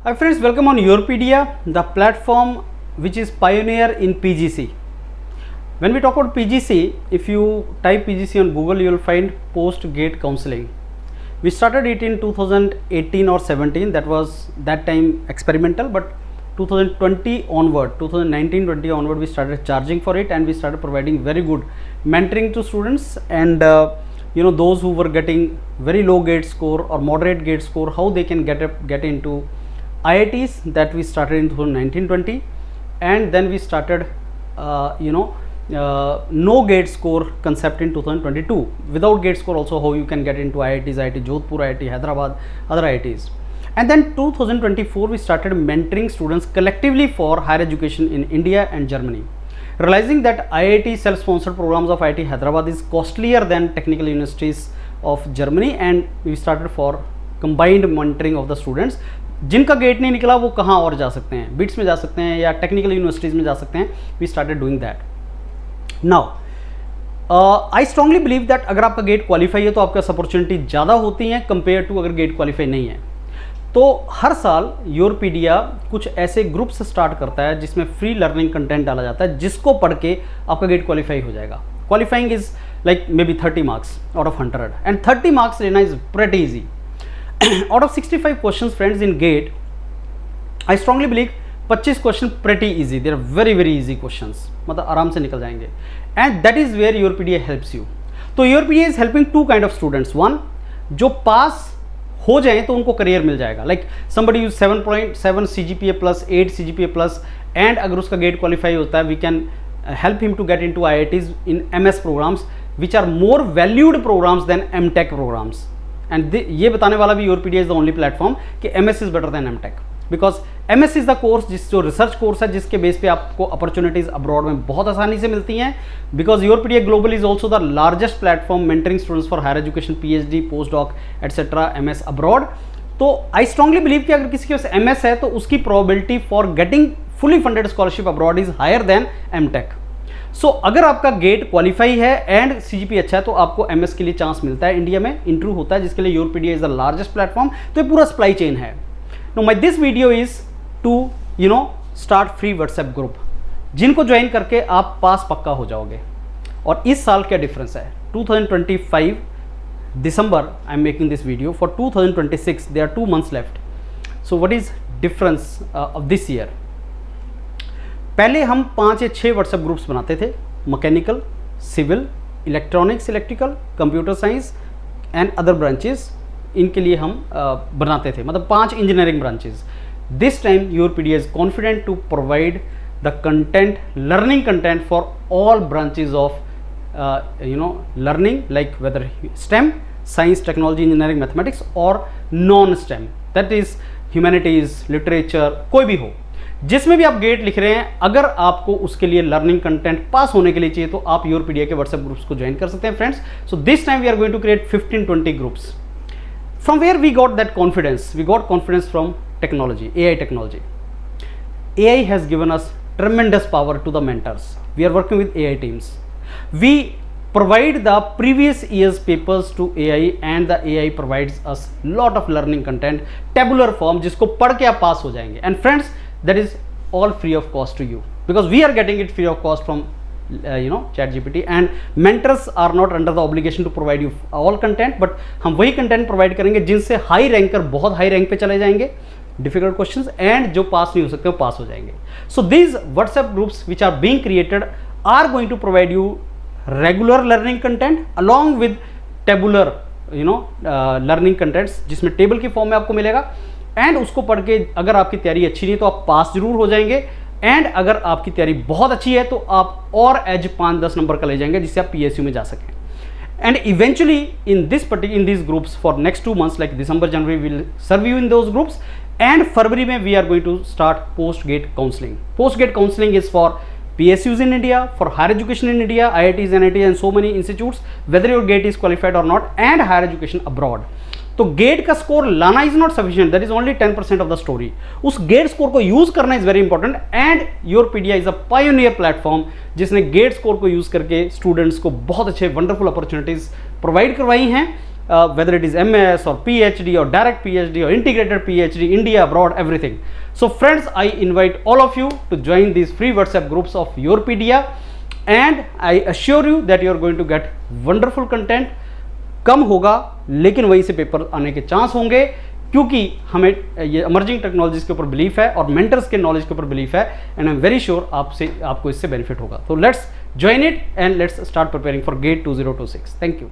Hi friends, welcome on Yourpedia, the platform which is pioneer in PGC. When we talk about PGC, if you type PGC on Google, you will find post-gate counseling. We started it in 2018 or 17. That was that time experimental, but 2020 onward, 2019-20 onward, we started charging for it, and we started providing very good mentoring to students and those who were getting very low gate score or moderate gate score, how they can get into IITs. That we started in 2019-20, and then we started no gate score concept in 2022. Without gate score also, how you can get into IITs, IIT Jodhpur, IIT Hyderabad, other IITs. And then 2024 we started mentoring students collectively for higher education in India and Germany, realizing that IIT self-sponsored programs of IIT Hyderabad is costlier than technical universities of Germany, and we started for combined mentoring of the students. जिनका gate नहीं निकला वो कहाँ और जा सकते हैं, bits में जा सकते हैं या टेक्निकल यूनिवर्सिटीज़ में जा सकते हैं. We started doing that. Now I strongly believe that अगर आपका गेट क्वालिफाई है तो आपके पास अपॉर्चुनिटी ज़्यादा होती हैं कंपेयर टू अगर गेट क्वालिफाई नहीं है. तो हर साल योरपीडिया कुछ ऐसे ग्रुप्स स्टार्ट करता है जिसमें फ्री लर्निंग कंटेंट डाला जाता है, जिसको पढ़ के आपका गेट क्वालिफाई हो जाएगा. Qualifying is like maybe 30 marks out of 100, and 30 marks लेना is pretty easy. Out of 65 questions friends in GATE, I strongly believe 25 question pretty easy. They are very very easy questions, मतलब आराम से निकल जाएंगे. And that is where Yourpedia helps you. तो Yourpedia is helping two kind of students. One, जो पास हो जाएं तो उनको करियर मिल जाएगा. Like somebody use 7.7 CGPA plus 8 CGPA plus, and अगर उसका गेट क्वालिफाई होता है, we can help him to get into IITs in MS programs which are more valued programs than MTech programs. And ये बताने वाला भी योरपीडिया is the only platform कि MS is better than MTech, because MS is the course जो research course है जिसके base पे आपको अपॉर्चुनिटीज अब्रॉड में बहुत आसानी से मिलती हैं. Because Yourpedia global is also the largest platform mentoring students for higher education, PhD, post doc etcetera, MS abroad. तो आई स्ट्रांगली बिलीव कि अगर किसी के पास MS है तो उसकी probability for getting fully funded scholarship abroad is higher than MTech. So अगर आपका गेट क्वालिफाई है एंड CGP अच्छा है तो आपको MS के लिए चांस मिलता है. इंडिया में इंटरव्यू होता है जिसके लिए Yourpedia is the largest platform. तो ये पूरा सप्लाई चेन है. No my this video is to start free WhatsApp group, जिनको ज्वाइन करके आप पास पक्का हो जाओगे. और इस साल क्या डिफरेंस है, 2025 December I am making this video. For 2026 there are 2 months left. So what is difference of this year? पहले हम 5 या 6 व्हाट्सएप ग्रुप्स बनाते थे. Mechanical, civil, electronics, electrical, computer science and other branches, इनके लिए हम बनाते थे, मतलब 5 engineering branches. This time Yourpedia is confident to provide the content, learning content for all branches of learning, like whether stem, science, technology, engineering, mathematics, और non stem, that is humanities, literature, कोई भी हो. जिसमें भी आप gate लिख रहे हैं, अगर आपको उसके लिए लर्निंग कंटेंट पास होने के लिए चाहिए तो आप योरपीडिया के व्हाट्सएप ग्रुप्स को ज्वाइन कर सकते हैं friends. So this time we are going to create 15-20 groups. From where we got that confidence? We got confidence from technology, AI technology. AI has given us tremendous power to the mentors. We are working with AI teams. We provide the previous year's papers to AI, and the AI provides us lot of learning content, tabular form, जिसको पढ़ के आप पास हो जाएंगे. And friends, that is all free of cost to you, because we are getting it free of cost from ChatGPT, and mentors are not under the obligation to provide you all content, but हम वही content provide करेंगे जिनसे high ranker बहुत high rank पे चले जाएंगे, difficult questions, and जो पास नहीं हो सकते वो पास हो जाएंगे. So these WhatsApp groups which are being created are going to provide you regular learning content along with tabular learning contents, जिसमें टेबल की फॉर्म में आपको मिलेगा. एंड उसको पढ़ के अगर आपकी तैयारी अच्छी नहीं तो आप पास जरूर हो जाएंगे, एंड अगर आपकी तैयारी बहुत अच्छी है तो आप और एज 5-10 नंबर का ले जाएंगे जिससे आप PSU में जा सकें. And eventually in this groups for next 2 months, like December, January, will serve you in those groups. And फरवरी में we are going to start post GATE counselling. Post GATE counselling is for PSUs in India, for higher education in India, IITs, NITs, and so many institutes, whether your gate is qualified or not, and higher education abroad. तो GATE का score लाना is not sufficient, that is only 10% of the story. उस GATE score को use करना is very important, and Yourpedia is a pioneer platform जिसने GATE score को use करके students को बहुत अच्छे वंडरफुल अपॉर्चुनिटीज प्रोवाइड करवाई हैं. whether it is MS or PhD or direct PhD or integrated PhD, India, abroad, everything. So friends, I invite all of you to join these free WhatsApp groups of Yourpedia, and I assure you that you are going to get wonderful content. कम होगा लेकिन वहीं से paper आने के chance होंगे, क्योंकि हमें ये इमर्जिंग टेक्नोलॉजीज के ऊपर बिलीफ है और मेंटर्स के नॉलेज के ऊपर बिलीफ है, and I am very sure आपको इससे बेनिफिट होगा. तो let's join it and let's start preparing for GATE 2026. Thank you.